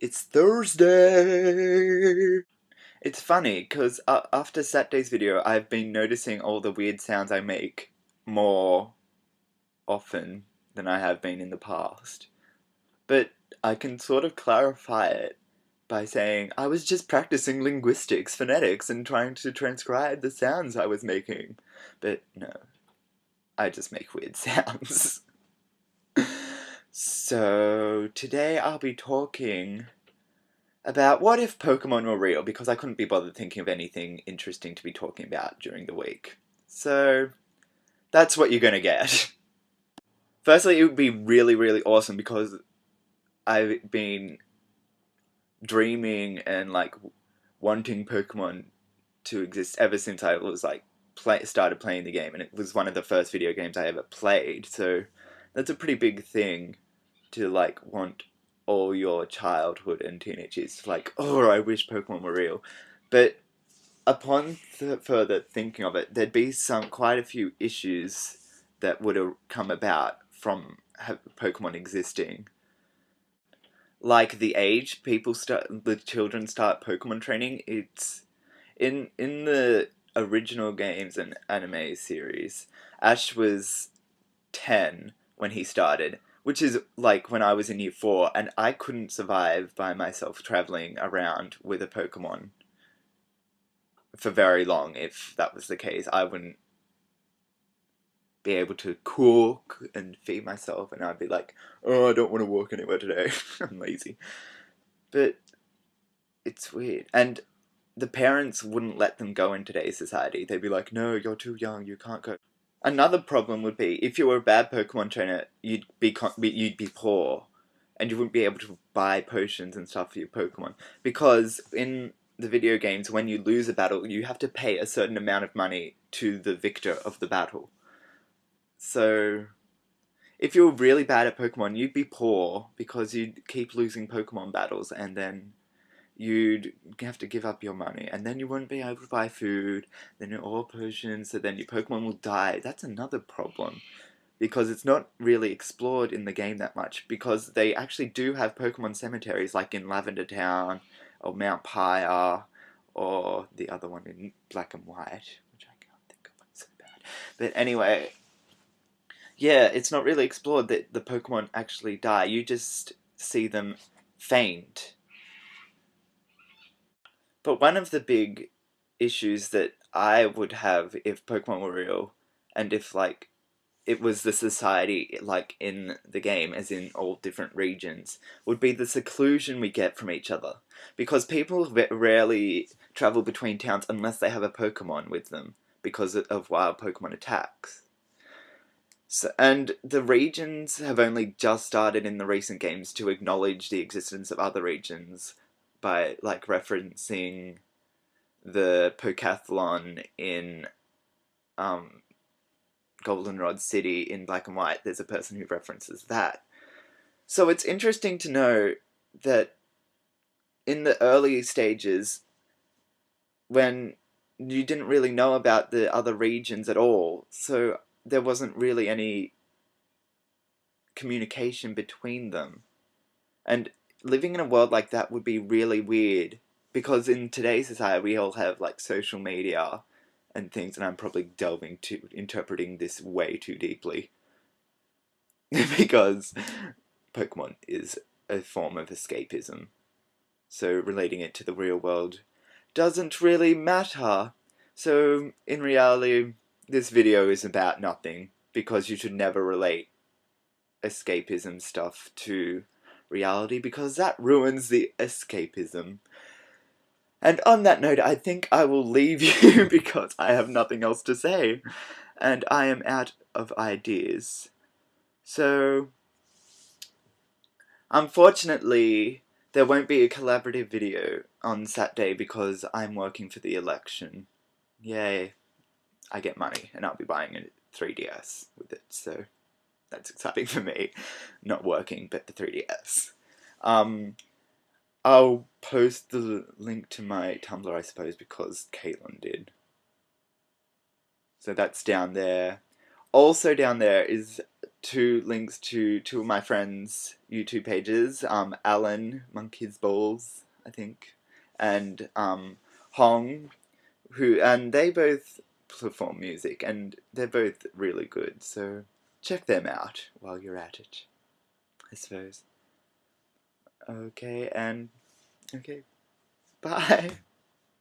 It's Thursday! It's funny, because after Saturday's video, I've been noticing all the weird sounds I make more often than I have been in the past. But I can sort of clarify it by saying I was just practicing linguistics, phonetics, and trying to transcribe the sounds I was making. But no, I just make weird sounds. So, today I'll be talking about what if Pokemon were real, because I couldn't be bothered thinking of anything interesting to be talking about during the week. So, that's what you're gonna get. Firstly, it would be really, really awesome because I've been dreaming and wanting Pokemon to exist ever since I was started playing the game, and it was one of the first video games I ever played. So that's a pretty big thing to want all your childhood and teenage years to oh, I wish Pokemon were real. But upon further thinking of it, there'd be quite a few issues that would have come about from Pokemon existing. Like the age the children start Pokemon training. It's in the original games and anime series, Ash was 10 when he started, which is like when I was in year 4, and I couldn't survive by myself traveling around with a Pokemon for very long. If that was the case, I wouldn't be able to cook and feed myself, and I'd be like, oh, I don't want to walk anywhere today. I'm lazy. But it's weird. And the parents wouldn't let them go in today's society. They'd be like, no, you're too young, you can't go. Another problem would be, if you were a bad Pokemon trainer, you'd be poor, and you wouldn't be able to buy potions and stuff for your Pokemon. Because in the video games, when you lose a battle, you have to pay a certain amount of money to the victor of the battle. So, if you were really bad at Pokemon, you'd be poor because you'd keep losing Pokemon battles, and then you'd have to give up your money, and then you won't be able to buy food, then you're all potions, so then your Pokemon will die. That's another problem, because it's not really explored in the game that much, because they actually do have Pokemon cemeteries, like in Lavender Town, or Mount Pyre, or the other one in Black and White, which I can't think of, what's so bad. But anyway, yeah, it's not really explored that the Pokemon actually die. You just see them faint. But one of the big issues that I would have if Pokemon were real, and if it was the society in the game, as in all different regions, would be the seclusion we get from each other. Because people rarely travel between towns unless they have a Pokemon with them, because of wild Pokemon attacks. So, and the regions have only just started in the recent games to acknowledge the existence of other regions by referencing the Pokathlon in Goldenrod City in Black and White. There's a person who references that. So it's interesting to know that in the early stages, when you didn't really know about the other regions at all, so there wasn't really any communication between them. And living in a world like that would be really weird, because in today's society we all have social media and things, and I'm probably delving to interpreting this way too deeply. Because Pokemon is a form of escapism, so relating it to the real world doesn't really matter. So in reality, this video is about nothing, because you should never relate escapism stuff to reality, because that ruins the escapism. And on that note, I think I will leave you because I have nothing else to say, and I am out of ideas. So, unfortunately, there won't be a collaborative video on Saturday because I'm working for the election. Yay, I get money, and I'll be buying a 3DS with it, so that's exciting for me. Not working, but the 3DS. I'll post the link to my Tumblr, I suppose, because Caitlin did. So that's down there. also down there is two links to two of my friends' YouTube pages, Alan Monkey's Balls, I think, and Hong, and they both perform music, and they're both really good. So check them out while you're at it, I suppose. Okay, and okay, bye.